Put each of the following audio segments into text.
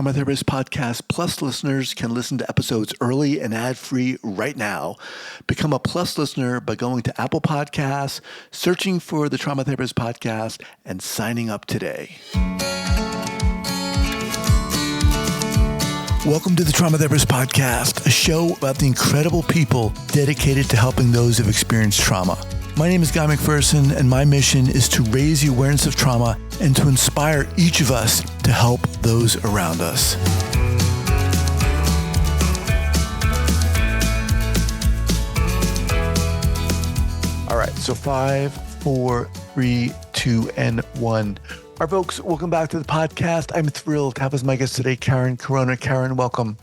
Trauma Therapist Podcast Plus listeners can listen to episodes early and ad-free right now. Become a Plus listener by going to Apple Podcasts, searching for the Trauma Therapist Podcast, and signing up today. Welcome to the Trauma Therapist Podcast, a show about the incredible people dedicated to helping those who've experienced trauma. My name is Guy McPherson, and my mission is to raise the awareness of trauma and to inspire each of us to help those around us. All right, so 5, 4, 3, 2, and 1. All right, folks, welcome back to the podcast. I'm thrilled to have as my guest today, Carona. Karen, welcome.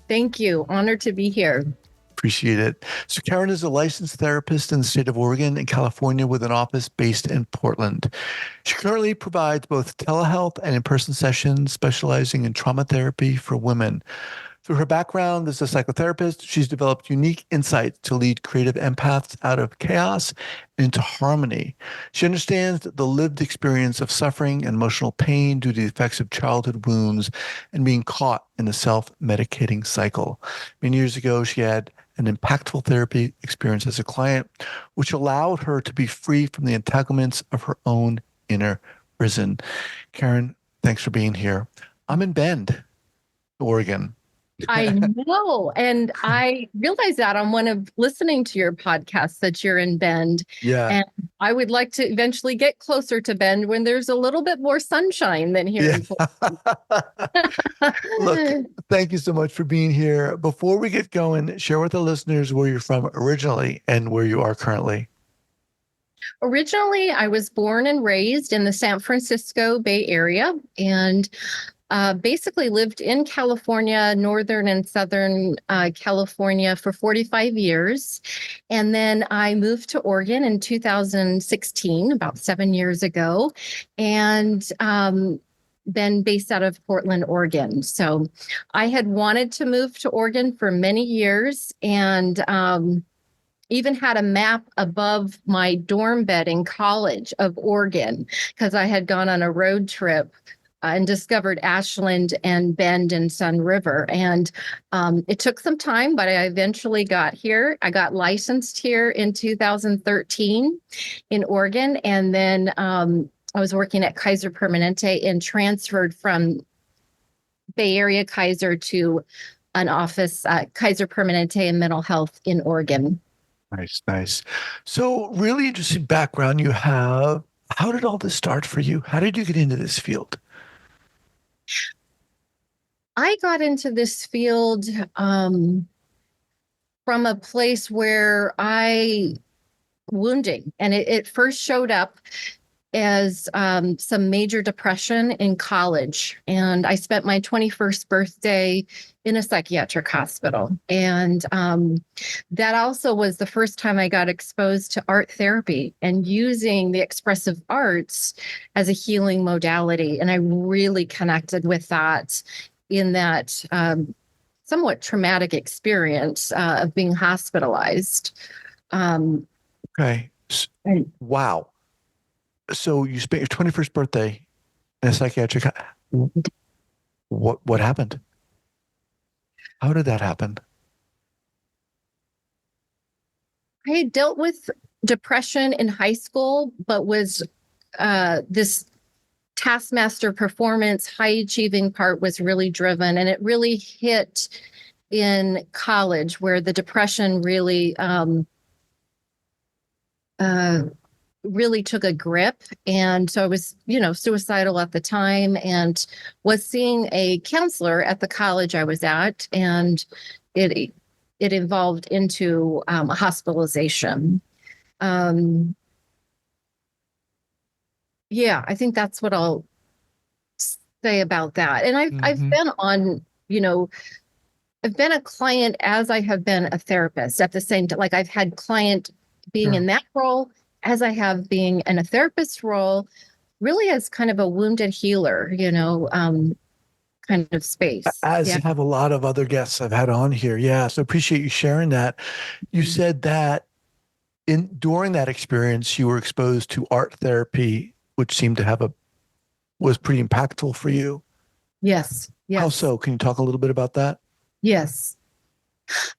Thank you. Honored to be here. Appreciate it. So Karen is a licensed therapist in the state of Oregon and California with an office based in Portland. She currently provides both telehealth and in-person sessions, specializing in trauma therapy for women. Through her background as a psychotherapist, she's developed unique insights to lead creative empaths out of chaos and into harmony. She understands the lived experience of suffering and emotional pain due to the effects of childhood wounds and being caught in the self-medicating cycle. Many years ago, she had an impactful therapy experience as a client, which allowed her to be free from the entanglements of her own inner prison. Karen, thanks for being here. I'm in Bend, Oregon. I know. And I realized that on one of listening to your podcast that you're in Bend. Yeah. And I would like to eventually get closer to Bend when there's a little bit more sunshine than here in Portland. Look, thank you so much for being here. Before we get going, share with the listeners where you're from originally and where you are currently. Originally, I was born and raised in the San Francisco Bay Area and basically lived in California, Northern and Southern California for 45 years. And then I moved to Oregon in 2016, about 7 years ago, and been based out of Portland, Oregon. So I had wanted to move to Oregon for many years and even had a map above my dorm bed in college of Oregon because I had gone on a road trip and discovered Ashland and Bend and Sun River. And it took some time, but I eventually got here. I got licensed here in 2013 in Oregon. And then I was working at Kaiser Permanente and transferred from Bay Area Kaiser to an office at Kaiser Permanente in mental health in Oregon. Nice, nice. So really interesting background you have. How did all this start for you? How did you get into this field? I got into this field from a place where wounding, and it first showed up as some major depression in college. And I spent my 21st birthday in a psychiatric hospital. And that also was the first time I got exposed to art therapy and using the expressive arts as a healing modality. And I really connected with that in that somewhat traumatic experience of being hospitalized. Okay. Wow. So you spent your 21st birthday in a psychiatric. What happened? How did that happen? I had dealt with depression in high school, but was this taskmaster performance, high achieving part was really driven. And it really hit in college where the depression really really took a grip. And so I was, suicidal at the time and was seeing a counselor at the college I was at. And it evolved into a hospitalization. I think that's what I'll say about that. And I've been on, I've been a client as I have been a therapist at the same time. Like I've had client being in that role as I have being in a therapist role, really as kind of a wounded healer, kind of space. As you have a lot of other guests I've had on here. Yeah. So appreciate you sharing that. You said that during that experience, you were exposed to art therapy, which seemed to was pretty impactful for you. Yes. How Yes. so? Can you talk a little bit about that? Yes.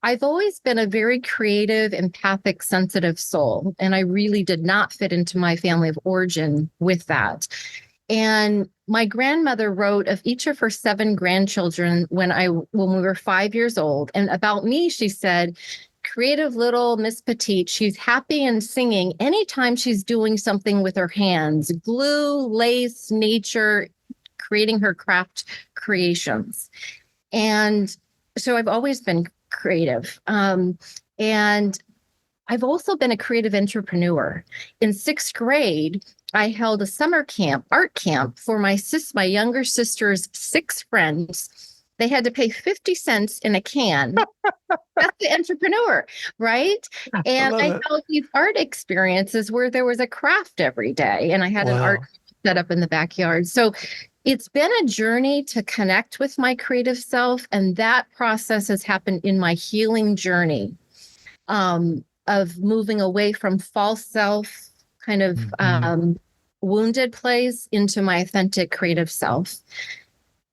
I've always been a very creative, empathic, sensitive soul, and I really did not fit into my family of origin with that. And my grandmother wrote of each of her 7 grandchildren when we were 5 years old. And about me, she said, creative little Miss Petite. She's happy and singing anytime she's doing something with her hands, glue, lace, nature, creating her craft creations. And so I've always been creative. And I've also been a creative entrepreneur. In 6th grade, I held a summer camp, art camp for my younger sister's 6 friends. They had to pay 50 cents in a can. That's the entrepreneur, right? I And love I it. held these art experiences where there was a craft every day, and I had an art Wow. set up in the backyard. So it's been a journey to connect with my creative self, and that process has happened in my healing journey, of moving away from false self, kind of Mhm. wounded place into my authentic creative self.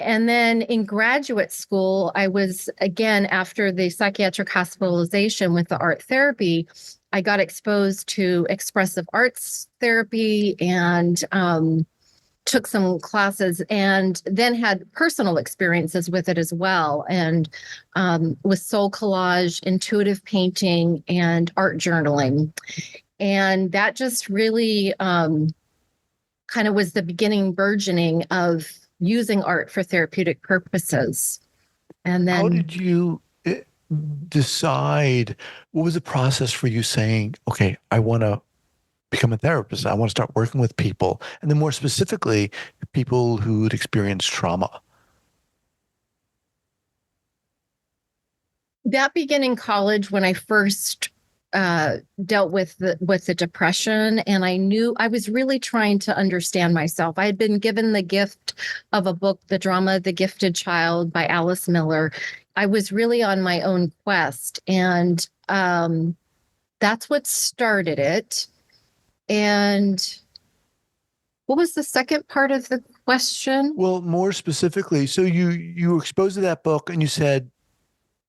And then in graduate school, I was, again, after the psychiatric hospitalization with the art therapy, I got exposed to expressive arts therapy and took some classes, and then had personal experiences with it as well. And with soul collage, intuitive painting, and art journaling. And that just really kind of was the beginning burgeoning of using art for therapeutic purposes. And How then did you decide? What was the process for you saying, okay, I want to become a therapist. I want to start working with people. And then more specifically, people who'd experienced trauma. that began in college when I first dealt with the depression, and I knew I was really trying to understand myself. I had been given the gift of a book, The Drama of the Gifted Child by Alice Miller. I was really on my own quest, and that's what started it. And what was the second part of the question? Well, more specifically, so you were exposed to that book and you said,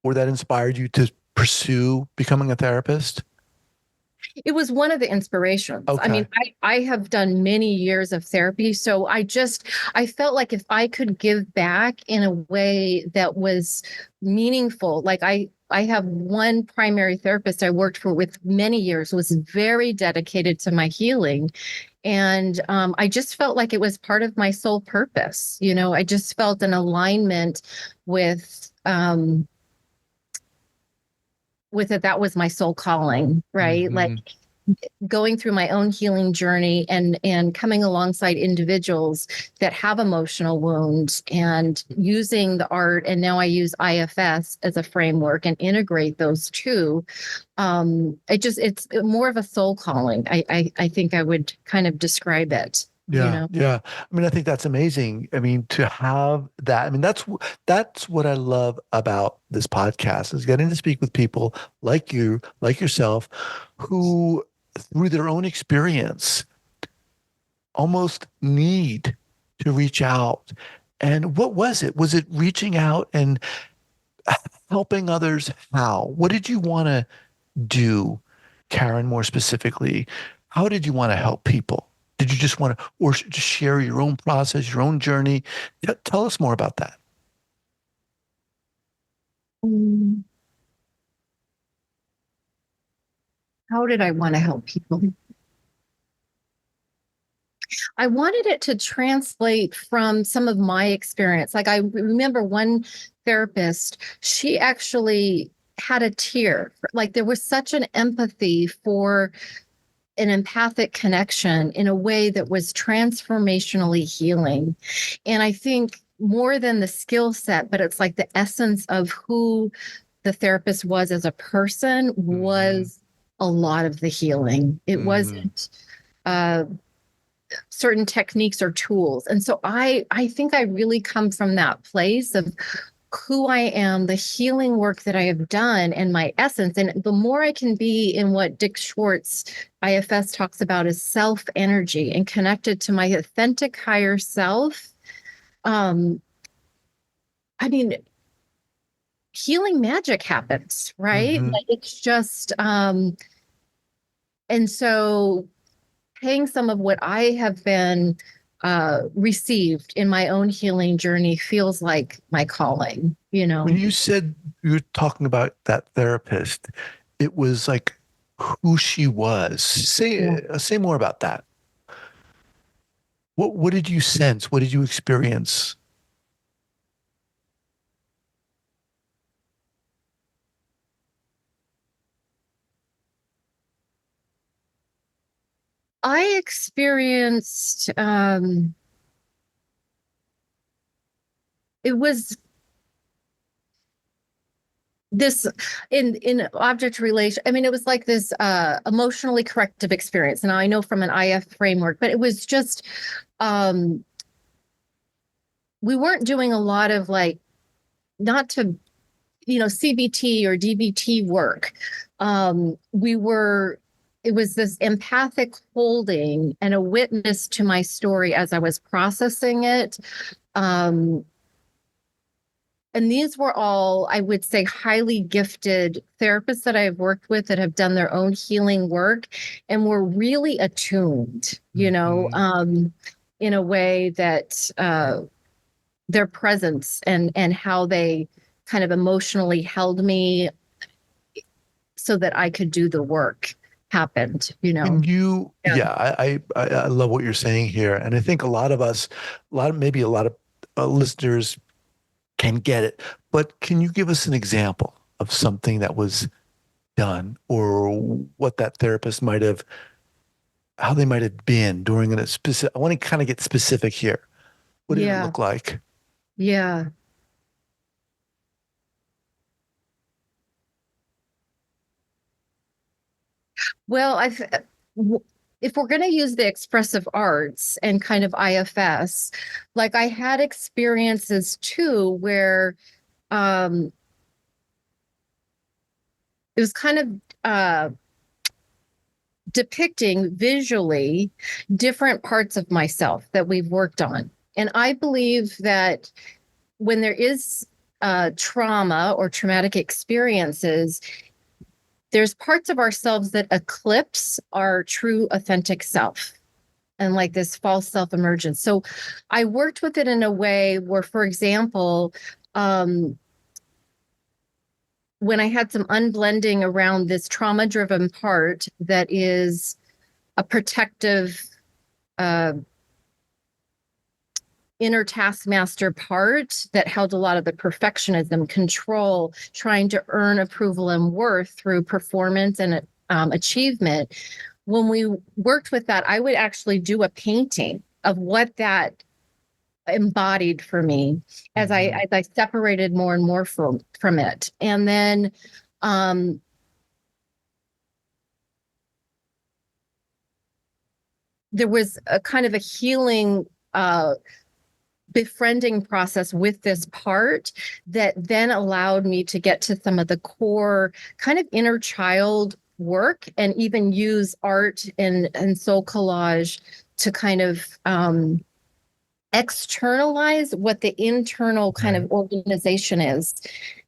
or that inspired you to pursue becoming a therapist? It was one of the inspirations. I mean, Okay. I have done many years of therapy, so I felt like if I could give back in a way that was meaningful, like I have one primary therapist I worked for with many years, was very dedicated to my healing. And I just felt like it was part of my soul purpose. I just felt an alignment with it. That was my soul calling, right? Like Hmm. going through my own healing journey and coming alongside individuals that have emotional wounds, and using the art. And now I use IFS as a framework and integrate those two. It's more of a soul calling. I think I would kind of describe it, you Yeah, know. yeah. I mean, I think that's amazing. I mean, to have that. I mean, that's what I love about this podcast is getting to speak with people like you, like yourself, who through their own experience almost need to reach out. And what was it? Was it reaching out and helping others? How? What did you want to do, Karen, more specifically? How did you want to help people? Did you just want to, or just share your own process, your own journey? Tell us more about that. Mm, How did I want to help people? I wanted it to translate from some of my experience. Like I remember one therapist, she actually had a tear. Like there was such an empathy for an empathic connection in a way that was transformationally healing. And I think more than the skill set, but it's like the essence of who the therapist was as a person Hmm. was a lot of the healing. It Hmm. wasn't uh, certain techniques or tools. And so I think I really come from that place of who I am, the healing work that I have done, and my essence. And the more I can be in what Dick Schwartz IFS talks about is self energy and connected to my authentic higher self, um, I mean, healing magic happens, right? Mm-hmm. Like it's just, and so paying some of what I have been received in my own healing journey feels like my calling, you When know? you said you were talking about that therapist, it was like who she was. Yeah. Say more about that. What did you sense? What did you experience? I experienced, it was this in object relation. I mean, it was like this emotionally corrective experience. And I know from an IF framework, but it was just, um, we weren't doing a lot of like, not to, CBT or DBT work. We were, it was this empathic holding and a witness to my story as I was processing it. Um, and these were all, I would say, highly gifted therapists that I've worked with that have done their own healing work and were really attuned, Mm-hmm. in a way that their presence and how they kind of emotionally held me so that I could do the work happened. Can you, Yeah. yeah, I love what you're saying here. And I think a lot of us, maybe a lot of listeners can get it, but can you give us an example of something that was done or what that therapist might have, how they might have been during a specific, I want to kind of get specific here. What did it Yeah. look like? Yeah. Well, if we're going to use the expressive arts and kind of IFS, like I had experiences too where um, it was kind of depicting visually different parts of myself that we've worked on. And I believe that when there is trauma or traumatic experiences, there's parts of ourselves that eclipse our true authentic self and like this false self emergence. So I worked with it in a way where, for example, um, when I had some unblending around this trauma driven part that is a protective uh, inner taskmaster part that held a lot of the perfectionism, control, trying to earn approval and worth through performance and achievement. When we worked with that, I would actually do a painting of what that embodied for me as I Mhm. as I separated more and more from it. And then um there was a kind of a healing befriending process with this part that then allowed me to get to some of the core kind of inner child work and even use art and soul collage to kind of externalize what the internal kind Right. of organization is.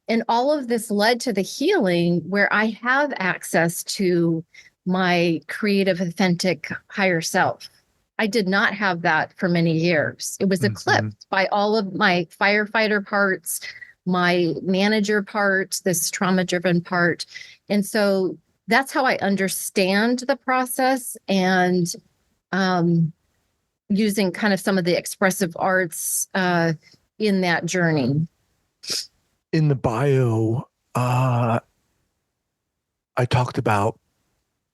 And all of this led to the healing where I have access to my creative, authentic higher self. I did not have that for many years. It was Mhm. eclipsed by all of my firefighter parts, my manager part, this trauma driven part. And so that's how I understand the process and um, using kind of some of the expressive arts in that journey. In the bio, I talked about,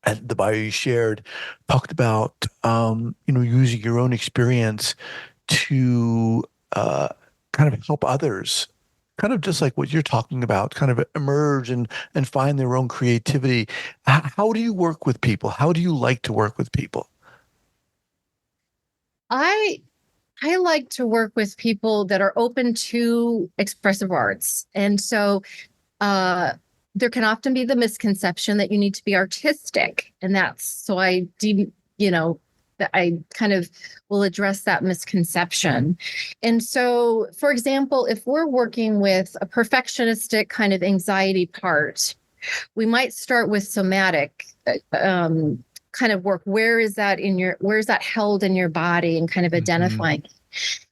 and the bio you shared talked about, using your own experience to uh, kind of help others, kind of just like what you're talking about, kind of emerge and find their own creativity. How do you work with people? How do you like to work with people? I I like to work with people that are open to expressive arts. And so uh there can often be the misconception that you need to be artistic. And that's so I you know that I kind of will address that misconception. And so, for example, if we're working with a perfectionistic kind of anxiety part, we might start with somatic kind of work. Where is that held in your body, and kind of identifying.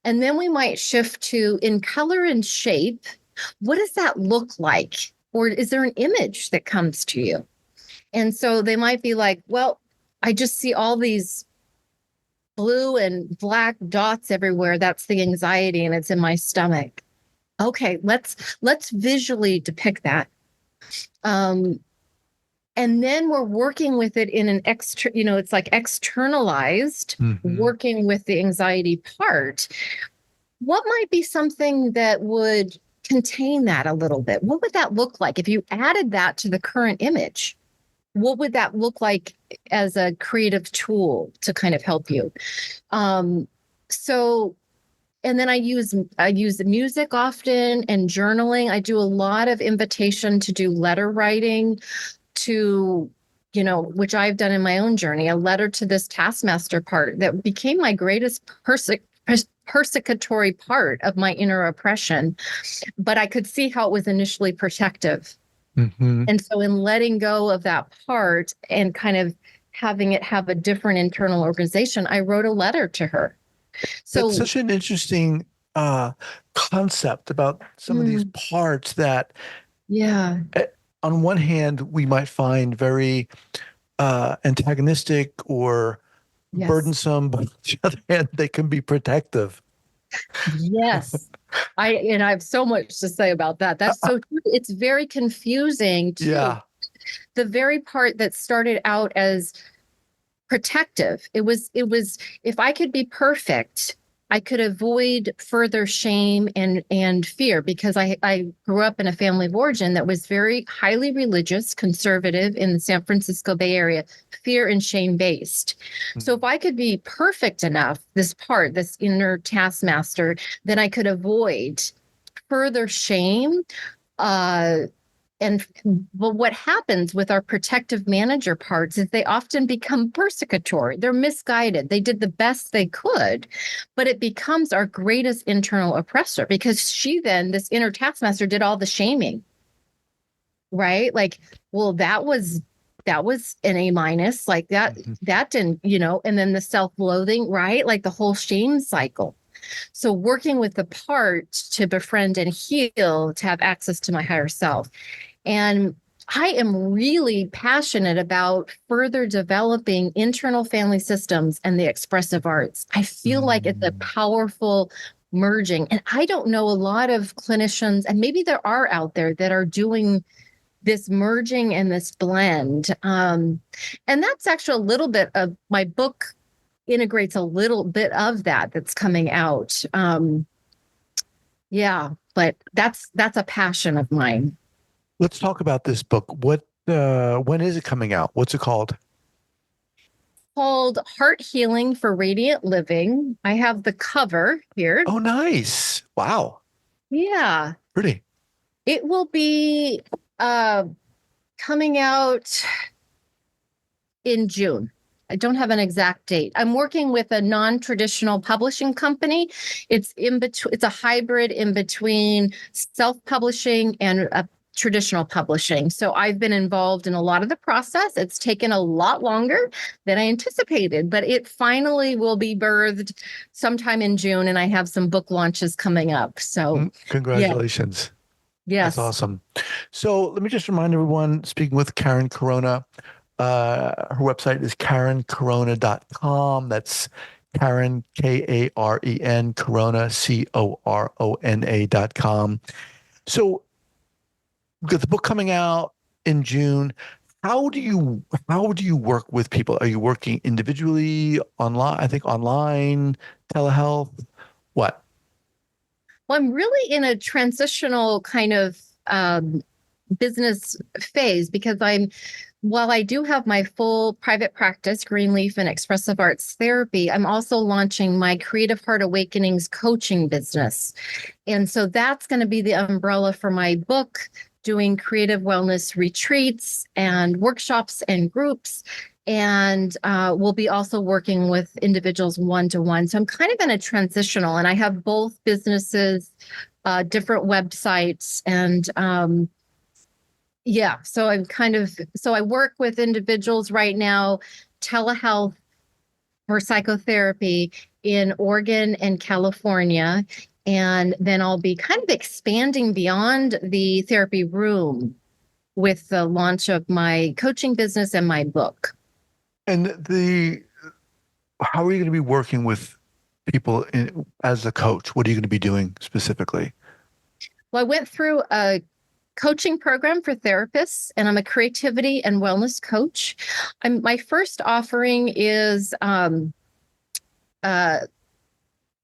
And then we might shift to, in color and shape, what does that look like? Or is there an image that comes to you? And so they might be like, well, I just see all these blue and black dots everywhere. That's the anxiety, and it's in my stomach. Okay, let's visually depict that. And then we're working with it in an it's like externalized, working with the anxiety part. What might be something that would contain that a little bit? What would that look like if you added that to the current image? What would that look like as a creative tool to kind of help you? So, and then I use the music often, and journaling. I do a lot of invitation to do letter writing to, which I've done in my own journey, a letter to this taskmaster part that became my greatest persecutory part of my inner oppression. But I could see how it was initially protective. And so in letting go of that part and kind of having it have a different internal organization, I wrote a letter to her. So that's such an interesting concept about some of these parts that, on one hand, we might find very antagonistic or burdensome, but on the other hand, they can be protective. Yes. I have so much to say about that. That's so true. It's very confusing too. Yeah. The very part that started out as protective, it was if I could be perfect, I could avoid further shame and fear, because I grew up in a family of origin that was very highly religious, conservative in the San Francisco Bay Area, fear and shame based. So if I could be perfect enough, this inner taskmaster, then I could avoid further shame. But what happens with our protective manager parts is they often become persecutory. They're misguided. They did the best they could, but it becomes our greatest internal oppressor, because this inner taskmaster, did all the shaming, right? Like, well, that was an A-, like that didn't, and then the self-loathing, right? Like the whole shame cycle. So working with the part to befriend and heal, to have access to my higher self. And I am really passionate about further developing internal family systems and the expressive arts. I feel like it's a powerful merging. And I don't know a lot of clinicians, and maybe there are out there, that are doing this merging and this blend. And that's actually a little bit of my book integrates a little bit of that's coming out. But that's a passion of mine. Let's talk about this book. When is it coming out? What's it called? Called Heart Healing for Radiant Living. I have the cover here. Oh, nice. Wow. Yeah. Pretty. It will be coming out in June. I don't have an exact date. I'm working with a non-traditional publishing company. It's a hybrid in between self-publishing and traditional publishing. So I've been involved in a lot of the process. It's taken a lot longer than I anticipated, but it finally will be birthed sometime in June, and I have some book launches coming up. So congratulations. Yes. That's awesome. So let me just remind everyone, speaking with Karen Carona, her website is karencarona.com. That's Karen, Karen, Carona, Corona.com. So we've got the book coming out in June. How do you work with people? Are you working individually, online? I think online, telehealth. What? Well, I'm really in a transitional kind of business phase, because while I do have my full private practice, Greenleaf and Expressive Arts Therapy, I'm also launching my Creative Heart Awakenings coaching business. And so that's going to be the umbrella for my book, doing creative wellness retreats and workshops and groups. And we'll be also working with individuals one-to-one. So I'm kind of in a transitional, and I have both businesses, different websites, and yeah. So I work with individuals right now, telehealth for psychotherapy in Oregon and California. And then I'll be kind of expanding beyond the therapy room with the launch of my coaching business and my book. And how are you going to be working with people as a coach? What are you going to be doing specifically? Well, I went through a coaching program for therapists, and I'm a creativity and wellness coach. My first offering is uh,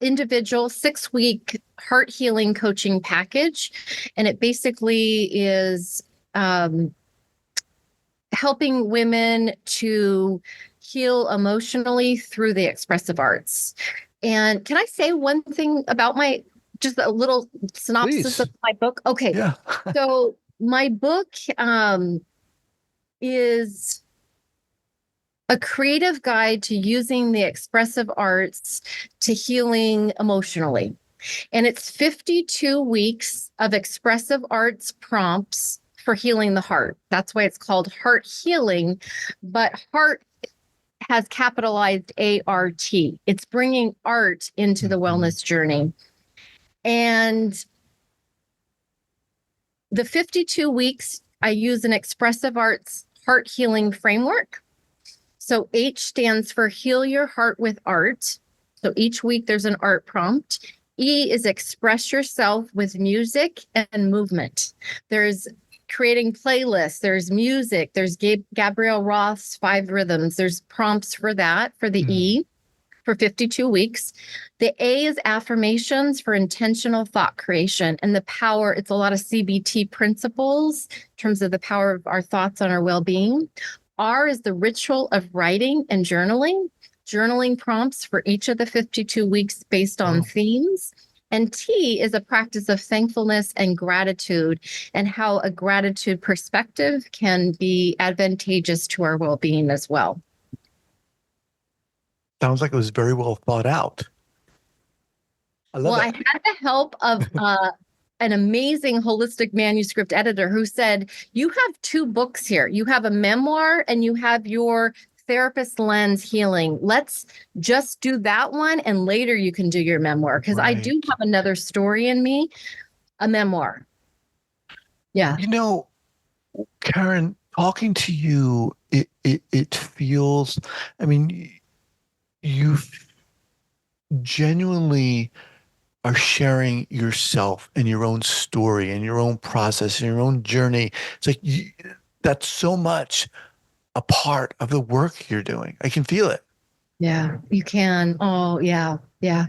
individual 6-week heart healing coaching package. And it basically is helping women to heal emotionally through the expressive arts. And can I say one thing about just a little synopsis Please. of my book? Okay. Yeah. So my book is a creative guide to using the expressive arts to healing emotionally. And it's 52 weeks of expressive arts prompts for healing the heart. That's why it's called Heart Healing, but heart has capitalized ART. It's bringing art into the wellness journey. And the 52 weeks, I use an expressive arts heart healing framework. So H stands for Heal Your Heart with Art. So each week there's an art prompt. E is express yourself with music and movement. There's creating playlists, there's music, there's Gabrielle Roth's 5 rhythms. There's prompts for that, for the E, for 52 weeks. The A is affirmations for intentional thought creation and the power. It's a lot of CBT principles in terms of the power of our thoughts on our well-being. R is the ritual of writing and journaling prompts for each of the 52 weeks based on themes. And T is a practice of thankfulness and gratitude, and how a gratitude perspective can be advantageous to our well-being as well. Sounds like it was very well thought out. I love I had the help of an amazing holistic manuscript editor who said, you have 2 books here. You have a memoir and you have your therapist lens healing. Let's just do that one, and later you can do your memoir, because I do have another story in me, a memoir. Yeah. You know, Karen, talking to you, it feels, I mean, you genuinely are sharing yourself and your own story and your own process and your own journey. It's like that's so much a part of the work you're doing. I can feel it. Yeah, you can. Oh, yeah, yeah,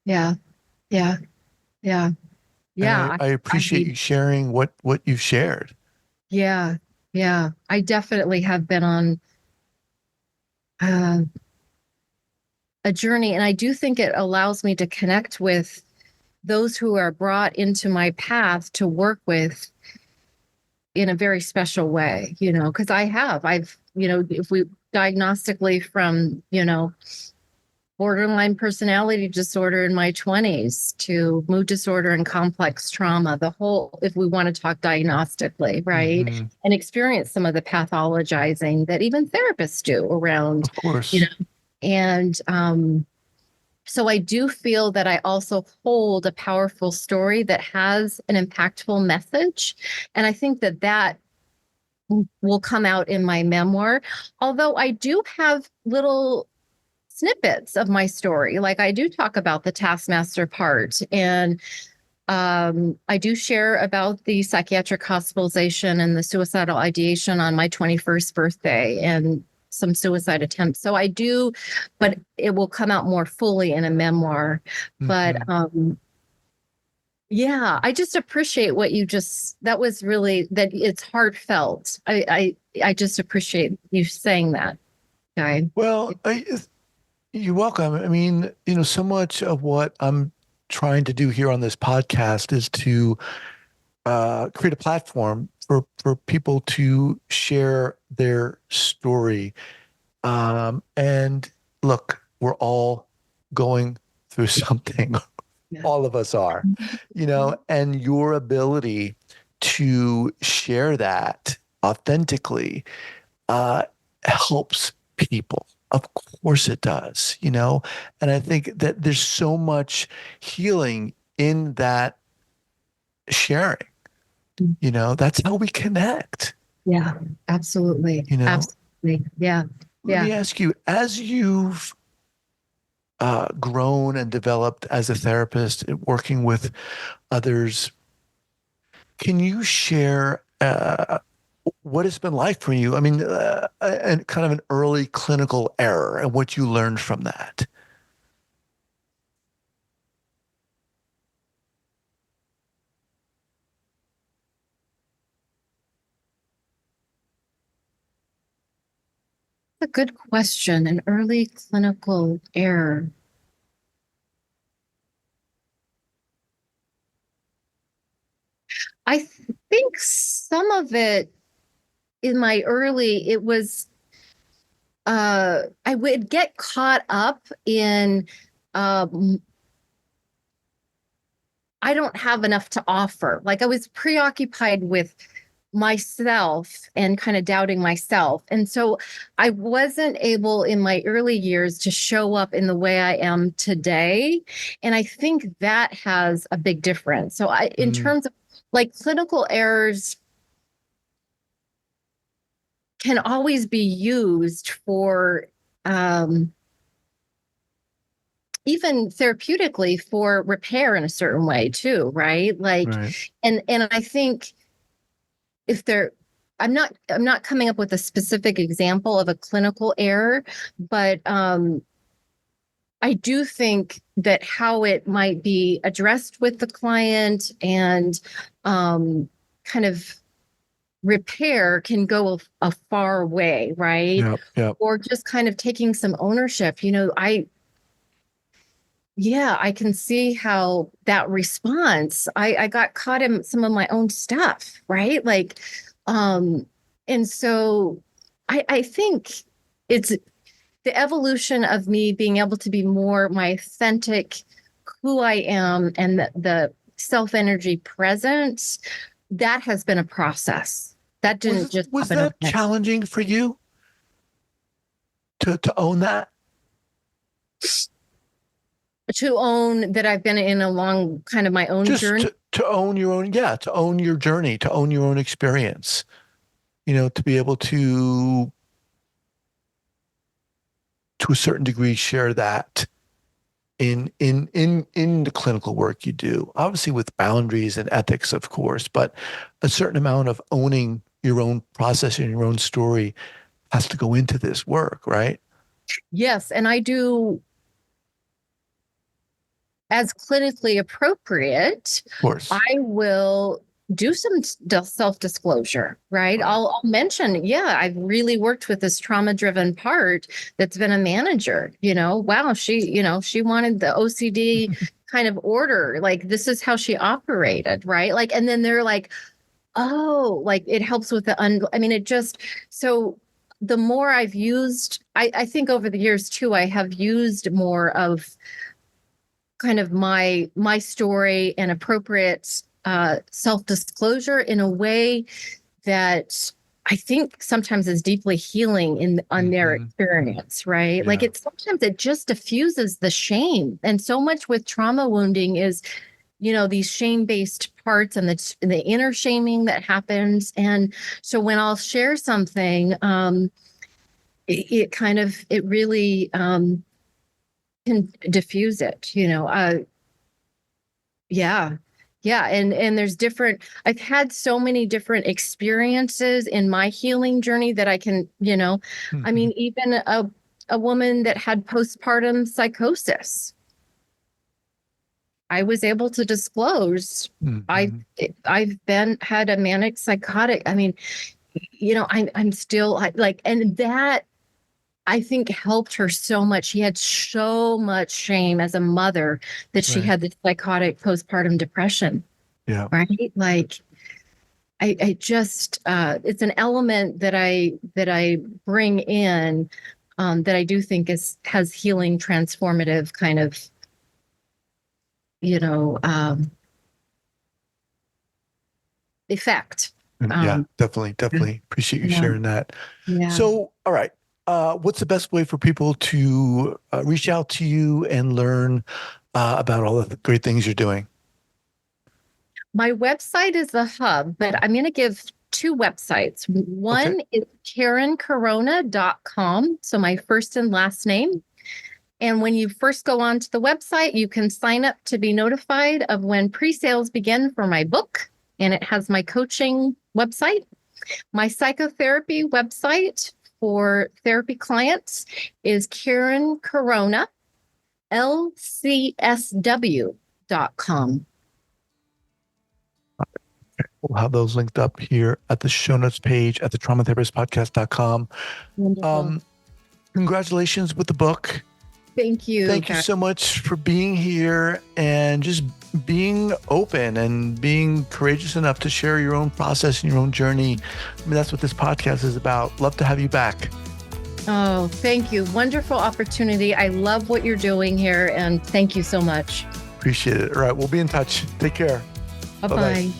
yeah, yeah, yeah, yeah. I appreciate you sharing what you've shared. Yeah, yeah. I definitely have been on a journey, and I do think it allows me to connect with those who are brought into my path to work with in a very special way, because I've, if we diagnostically from, borderline personality disorder in my 20s to mood disorder and complex trauma, if we want to talk diagnostically, right? And experience some of the pathologizing that even therapists do around, Of course. And so I do feel that I also hold a powerful story that has an impactful message. And I think that will come out in my memoir. Although I do have little snippets of my story. Like I do talk about the taskmaster part, and I do share about the psychiatric hospitalization and the suicidal ideation on my 21st birthday and some suicide attempts. So I do, but it will come out more fully in a memoir. But yeah, I just appreciate what that was really, that it's heartfelt. I just appreciate you saying that, Guy. Well, you're welcome. I mean, so much of what I'm trying to do here on this podcast is to create a platform for people to share their story. And look, we're all going through something. Yeah. All of us are, and your ability to share that authentically uh, helps people. Of course it does, and I think that there's so much healing in that sharing. That's how we connect, Yeah, absolutely. you know. Absolutely. Yeah. Let Yeah. me ask you, as you've grown and developed as a therapist, working with others, can you share what it's been like for you? I mean, and kind of an early clinical error and what you learned from that. A good question. An early clinical error. I think some of it in my early, it was I would get caught up in um I don't have enough to offer. Like I was preoccupied with myself and kind of doubting myself. And so I wasn't able in my early years to show up in the way I am today. And I think that has a big difference. So in Mm, terms of like clinical errors can always be used for um, even therapeutically for repair in a certain way too, right? Like, right. and I think if there I'm not coming up with a specific example of a clinical error, but I do think that how it might be addressed with the client and kind of repair can go a far way, right? Yep. Yep. Or just kind of taking some ownership. I can see how that response, I got caught in some of my own stuff, right? Like, um, and so I think it's the evolution of me being able to be more my authentic, who I am, and the self energy presence. That has been a process. That didn't just Was happen that overnight. challenging for you to own that? To own that I've been in a long kind of my own Just journey. to own your own, yeah, to own your journey, to own your own experience, to be able to a certain degree share that in the clinical work you do, obviously with boundaries and ethics, of course, but a certain amount of owning your own process and your own story has to go into this work, right? Yes, and I do as clinically appropriate, Of course. I will do some self-disclosure, right? Right. I'll mention, yeah, I've really worked with this trauma-driven part that's been a manager, wow, she wanted the OCD kind of order. Like this is how she operated, right? Like, and then they're like, oh, like it helps with I mean, it just so the more I've used, I think over the years too, I have used more of kind of my story and appropriate self-disclosure in a way that I think sometimes is deeply healing on their Hmm. experience, right? Like Yeah. sometimes it just diffuses the shame. And so much with trauma wounding is, these shame-based parts and the inner shaming that happens. And so when I'll share something, it really can diffuse it, yeah. Yeah. And there's I've had so many different experiences in my healing journey that I can, I Hmm. mean, even a woman that had postpartum psychosis, I was able to disclose I've Hmm. I've been had a manic psychotic. I mean, I'm still like, and that I think helped her so much. She had so much shame as a mother that she Right. had this psychotic postpartum depression, Yeah. right? Like I just it's an element that I bring in that I do think has healing, transformative kind of, effect. Yeah, definitely. Appreciate you Yeah, sharing that. yeah. So, all right. What's the best way for people to reach out to you and learn about all the great things you're doing? My website is the hub, but I'm going to give two websites. Okay. One is KarenCarona.com. So my first and last name. And when you first go onto the website, you can sign up to be notified of when pre-sales begin for my book. And it has my coaching website. My psychotherapy website for therapy clients is Karen Carona, LCSW.com. We'll have those linked up here at the show notes page at the traumatherapistpodcast.com. Wonderful. Congratulations with the book. Thank you. Thank you so much for being here and just being open and being courageous enough to share your own process and your own journey. I mean, that's what this podcast is about. Love to have you back. Oh, thank you. Wonderful opportunity. I love what you're doing here, and thank you so much. Appreciate it. All right, we'll be in touch. Take care. Bye-bye.